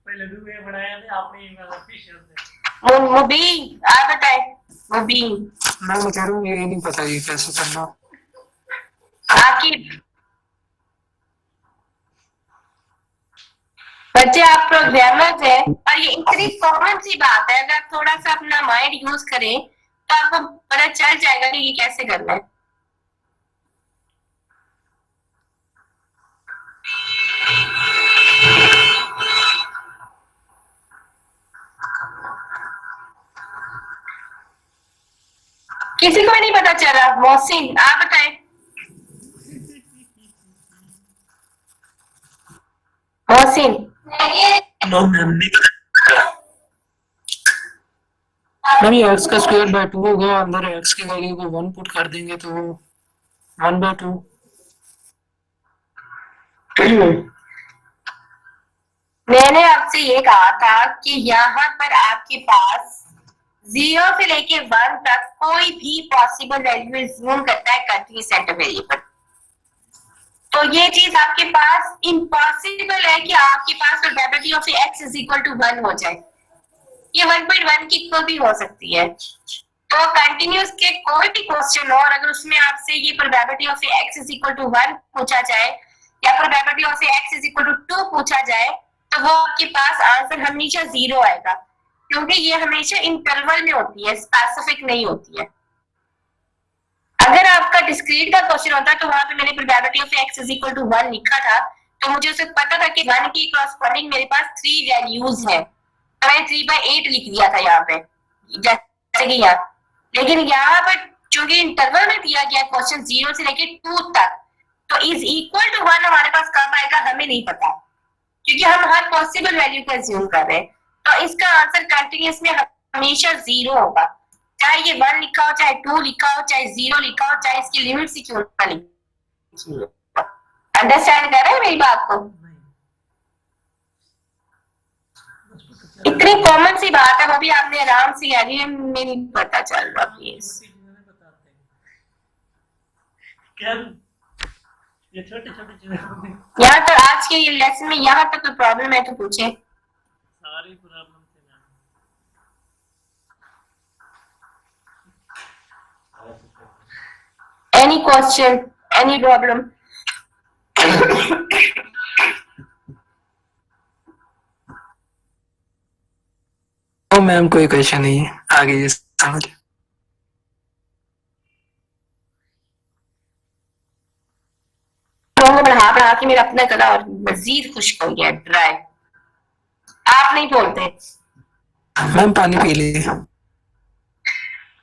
पहले दूसरे बनाया थे आपने ईमेल ऑफिशियल से। मुबीन आप बताएं। मुबीन मैं कह रहा हूँ ये नहीं पता ये कैसे करना। आकिब बच्चे आप प्रोग्रामर्स हैं और ये इतनी कॉमन सी बात है, अगर आप थोड़ा सा अपना माइंड यूज करें तो आपको पता चल जाएगा कि ये कैसे करना है। किसी को नहीं पता चला। मोहसिन आप बताएं। मोहसिन नो मैम नहीं पता। मैम ये x का स्क्वायर बाय 2 होगा, अंदर x की वैल्यू को 1 पुट कर देंगे तो 1/2। मैंने आपसे ये कहा था कि यहाँ पर आपके पास 0 से लेके 1 तक कोई भी पॉसिबल वैल्यू एज्यूम करता है कंटिन्यूअस सेंटर वेरिएबल। तो ये चीज आपके पास इम्पॉसिबल है कि आपके पास probability of x is equal to 1 हो जाए। ये 1.1 की इक्वल भी हो सकती है, तो कंटिन्यूअस के कोई भी क्वेश्चन हो और अगर उसमें आपसे ये probability of x is equal to 1 पूछा जाए या probability of x is equal to 2 पूछा जाए तो वो आपके पास आंसर हमेशा 0 आएगा, क्योंकि ये हमेशा इंटरवल में होती है, स्पेसिफिक नहीं होती है। अगर आपका डिस्क्रीट का क्वेश्चन होता तो वहां पे मैंने probability of x is equal to 1 लिखा था, तो मुझे उसे पता था कि 1 की कॉरस्पॉन्डिंग मेरे पास 3 वैल्यूज है, तो मैंने 3/8 लिख दिया था यहाँ पे, जैसे कि यहाँ। लेकिन यहाँ पर चूंकि इंटरवल में दिया गया क्वेश्चन 0 से लेके 2 तक, तो इज इक्वल टू 1 हमारे पास कब आएगा हमें नहीं पता, क्योंकि हम हर पॉसिबल वैल्यू को अज्यूम कर रहे हैं। तो इसका आंसर कंटिन्यूअस में हमेशा 0 होगा, चाहे ये 1 लिखा हो, चाहे 2 लिखा हो, चाहे 0 लिखा हो, चाहे इसकी लिमिट ही क्यों ना लिखी हो। अंडरस्टैंड कर रहे हैं मेरी बात को? इतनी कॉमन सी बात है, वो भी आपने आराम से यानी में नहीं पता चल रहा। प्लीज ये छोटे छोटे चीजें यहाँ तक आज के ये लेसन में यहाँ तक कोई प्रॉब्लम है तो पूछे। सारी प्रॉब्लम से एनी क्वेश्चन, एनी प्रॉब्लम? तो मैम कोई क्वेश्चन नहीं है, आगे ये समझ। बढ़ा बढ़ा के मेरा अपना गला और मजीद खुश्क हो गया, ड्राई। आप नहीं बोलते। मैम पानी पी लीजिए।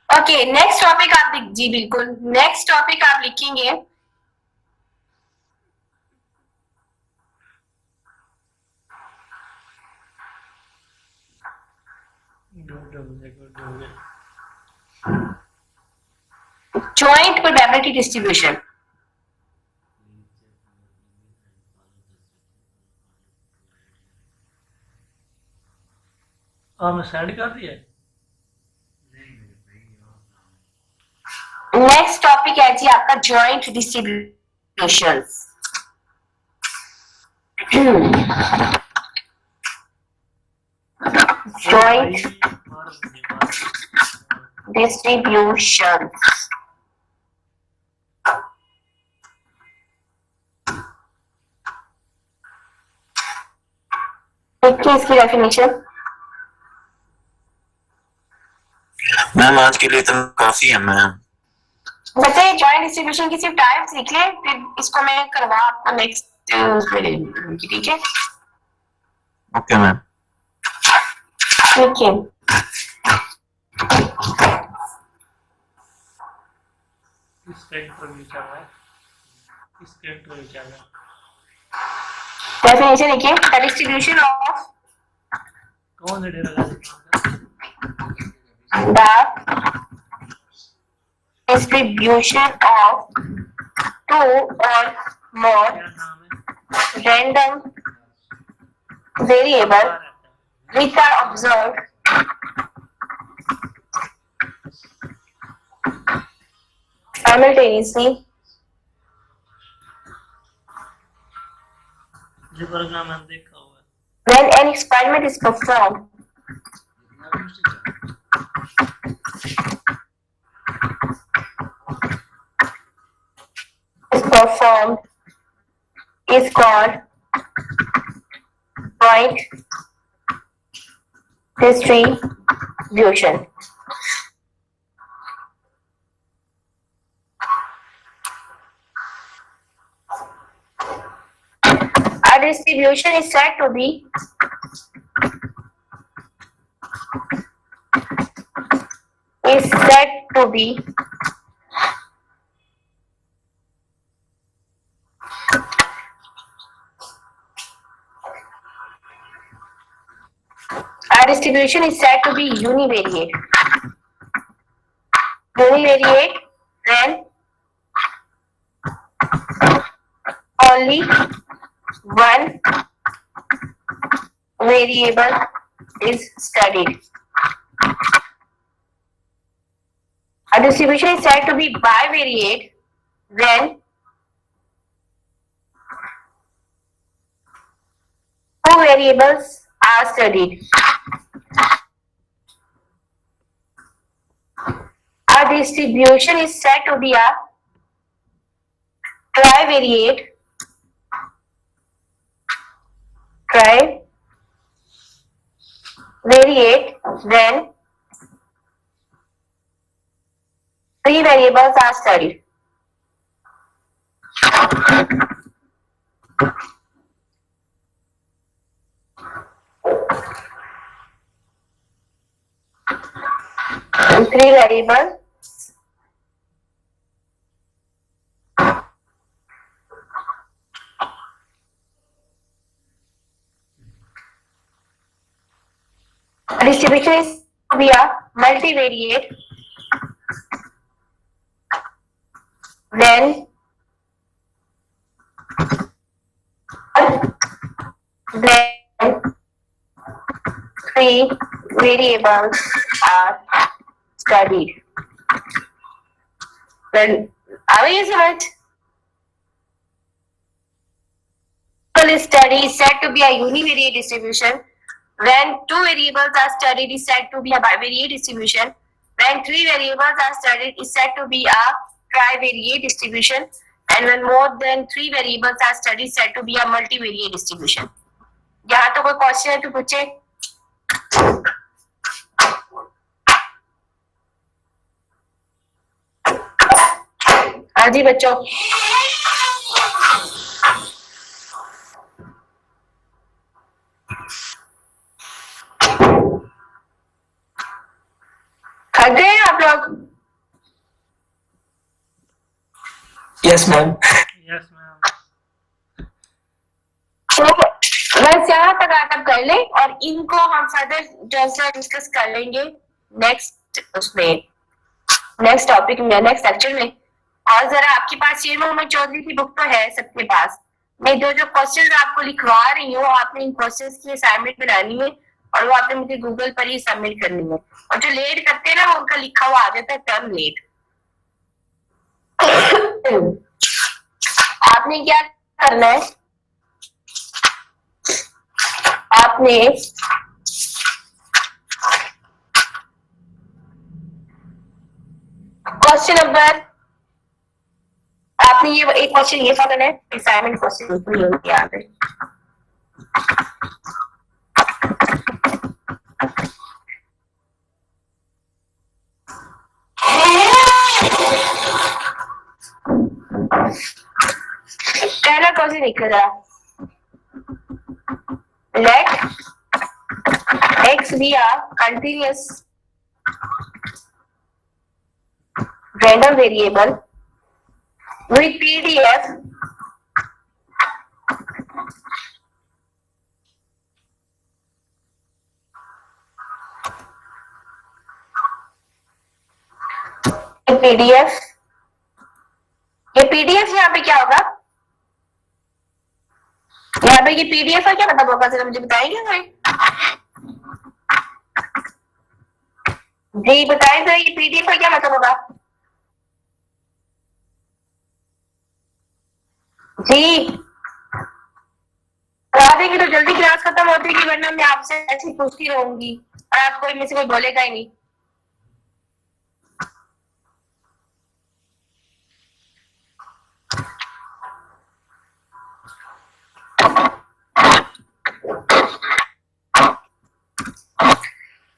ओके, नेक्स्ट टॉपिक आप जी बिल्कुल, नेक्स्ट टॉपिक आप लिखेंगे जॉइंट प्रोबेबिलिटी डिस्ट्रीब्यूशन। आपने सेंड कर दिया? नेक्स्ट टॉपिक है जी आपका जॉइंट डिस्ट्रीब्यूशन। जॉइंट डिस्ट्रीब्यूशन देखिए इसकी डेफिनेशन। मैम आज के लिए तो काफी है मैम। वैसे जॉइंट डिस्ट्रीब्यूशन की सिर्फ टाइप्स लिख ले, फिर इसको मैं करवा आपको नेक्स्ट ठीक है? Okay ma'am. ठीक है, इसका इंटरव्यू चल रहा है, इसका इंटरव्यू चल रहा है। डेफिनेशन देखिए, द डिस्ट्रीब्यूशन ऑफ कौन से डेरा का the distribution of two or more क्या नाम है? random variable which are observed simultaneously जो प्रोग्राम हम देखा हुआ है। when an experiment is performed is called point distribution. A distribution is said to be univariate. Univariate when only one variable is studied. A distribution is said to be bivariate when two variables are studied. distribution is said to be a trivariate when three variables are studied. Three variables distribution is via multivariate when three variables are studied. Then are you समझ? Study is said to be a univariate distribution. When two variables are studied, is said to be a bivariate distribution. When three variables are studied, is said to be a trivariate distribution. And when more than three variables are studied, is said to be a multivariate distribution. यहाँ तो कोई question है तो पूछे. हाँ जी बच्चों. थक गए आप लोग? Yes ma'am. Yes ma'am. तो बस यहाँ तक आप कर लें और इनको हम फर्दर जैसा डिस्कस कर लेंगे नेक्स्ट टॉपिक में, नेक्स्ट लेक्चर में। और जरा आपके पास शेर मोहम्मद चौधरी की बुक तो है सबके पास। मैं जो क्वेश्चंस आपको लिखवा रही हूँ, आपने इन क्वेश्चंस की असाइनमेंट बनानी है और वो आपने मुझे गूगल पर ही सबमिट करनी है। और जो लेट करते हैं ना, वो उनका लिखा हुआ आ जाता है टर्म लेट। आपने क्या करना है, आपने क्वेश्चन नंबर, आपने ये एक क्वेश्चन ये पढ़ना है, असाइनमेंट क्वेश्चन याद है। पहला क्वेश्चन देखो जरा। Let x be a continuous random variable with PDF ये PDF यहाँ पे क्या होगा? यहाँ पे ये PDF है, क्या मतलब होगा जरा मुझे बताएंगे भाई? जी बताएं जरा, ये PDF है क्या मतलब होगा? जी बता देंगे तो जल्दी क्लास खत्म होती है, वरना मैं आपसे ऐसे ही पूछती रहूंगी और आपको इनमें से कोई बोलेगा ही नहीं।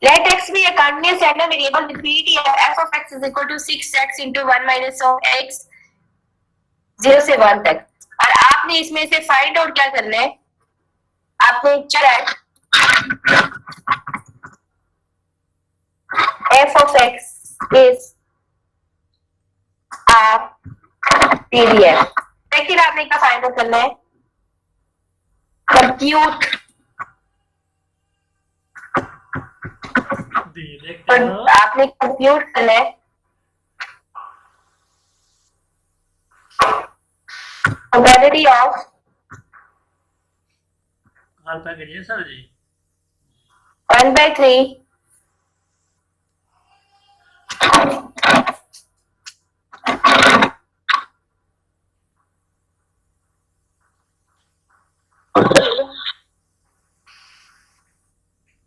Let x be a continuous random variable with PDF f of x is equal to 6x into 1 minus of x 0 से 1 तक। और आपने इसमें से फाइंड आउट क्या करना है, आपने check f of x is a PDF। लेकिन आपने क्या फाइंड आउट करना है, कंप्यूट, आपने कंप्यूट करना है प्रोबेबिलिटी ऑफ सर जी 1/3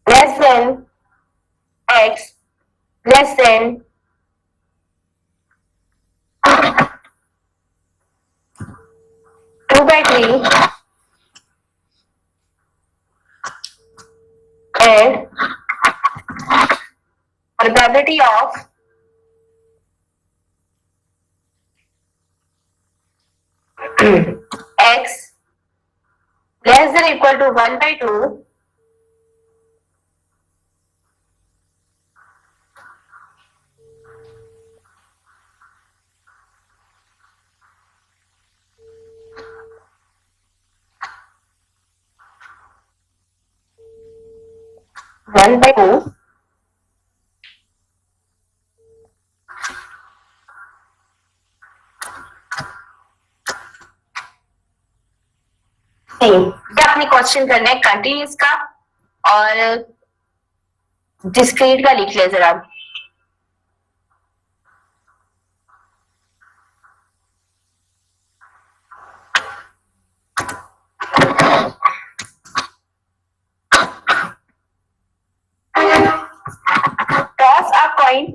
less than x less than 2/3 and probability of x less than equal to 1/2 1/2 ये अपनी क्वेश्चन करना है कंटिन्यूस का और डिस्क्रीट का लिख ले जरा। Toss a coin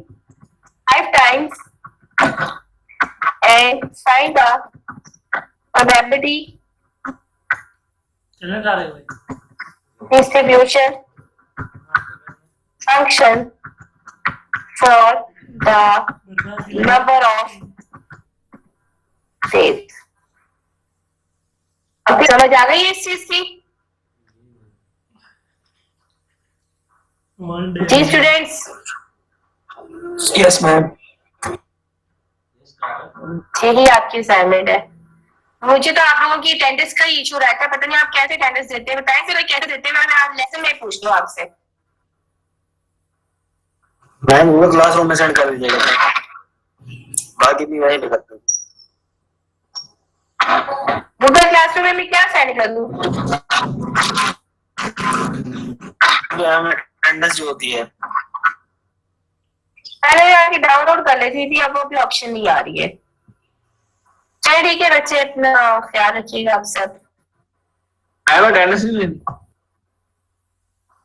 5 times and find the probability चलने जा रहे हो भाई distribution function for the number of states। अभी समझ आ गई है इस चीज की? Monday जी स्टूडेंट्स, यस मैम। यही आपकी असाइनमेंट है। मुझे तो आप लोगों की अटेंडेंस का इशू रहता है, पता नहीं आप कैसे अटेंडेंस देते हैं, बताएं फिर कैसे देते हैं। मैं आज लेसन में पूछ लूं आपसे। मैम वो क्लासरूम में सेंड कर दीजिएगा, बाकी भी वहीं पे करते हैं। गूगल क्लासरूम में मैं क्या सेंड कर दूं? अटेंडेंस जो होती है पहले जाके डाउनलोड कर लेती थी, अब वो भी ऑप्शन नहीं आ रही है। चलिए ठीक है बच्चे, अपना ख्याल रखिएगा आप सब। अटेंडेंस नहीं लेनी।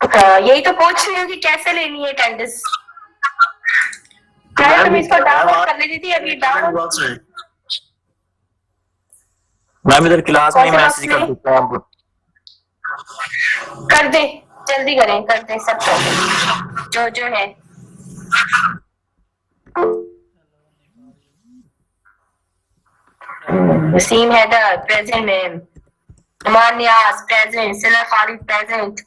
हाँ, यही तो पूछ रही हूँ कि कैसे लेनी है अटेंडेंस। पहले तो मैं इसको डाउनलोड कर लेती थी, अभी डाउनलोड मैम इधर क्लास में कौन से मैसेज कर बॉक्स में? देता हूँ आपको। कर दे, जल्दी करें, कर दे सब कर दे जो है। वसीम हैदर प्रेजेंट मैम, नुमान नियाज प्रेजेंट, सना खालिद प्रेजेंट,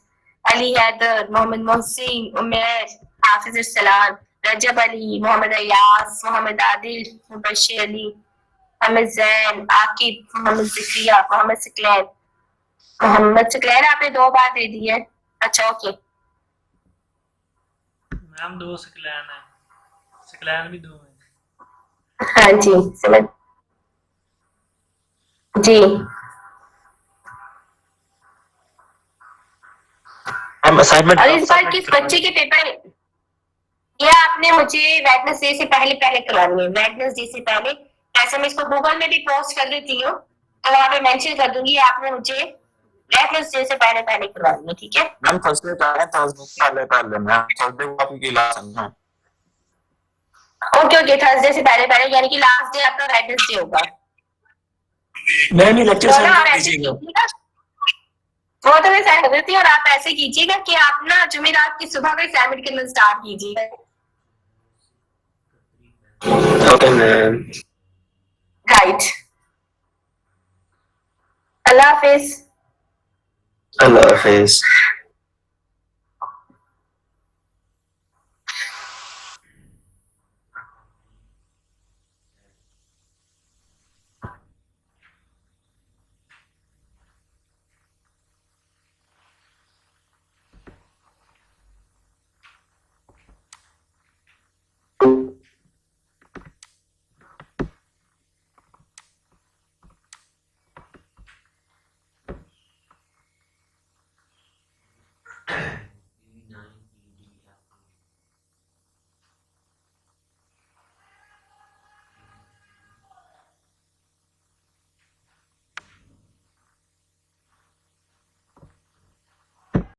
अली हैदर, मोहम्मद मोहसिन, उमैर, हाफिज सलाम, रजब अली, मोहम्मद अयास, मोहम्मद आदिल, मुबश्शिर अली, मोहम्मद जैन, आकिब, मोहम्मद ज़किया, मोहम्मद सिकलैन। मोहम्मद सिकलैन आपने 2 बार दे दी है। अच्छा ओके, मैम 2 सिकलैन है, सिकलैन भी 2 है। हाँ जी समझ जी। मैम असाइनमेंट और इस बार किस बच्चे के पेपर, ये आपने मुझे वेडनेसडे से पहले करवानी है। वेडनेसडे से पहले, ऐसे मैं इसको गूगल में भी पोस्ट कर देती हूँ, तो वहाँ पे मेंशन कर दूंगी, आपने मुझे वेडनेसडे से पहले करवानी है, ठीक है? मैम थर्सडे का है, थर्सडे पहले मैम थर्सडे को आपकी क्लास है ना। ओके ओके, थर्सडे से पहले यानी कि लास्ट डे आपका वेडनेसडे होगा। मैम ये लेक्चर तो सेंड ना आप कर ऐसे दीजिएगा। कीजिएगा, वो तो मैं सेंड कर देती हूँ, और आप ऐसे कीजिएगा कि आप ना जुमेरात की सुबह में असाइनमेंट करना स्टार्ट कीजिएगा। Okay ma'am. राइट, अल्लाह हाफिज। अल्लाह हाफिज।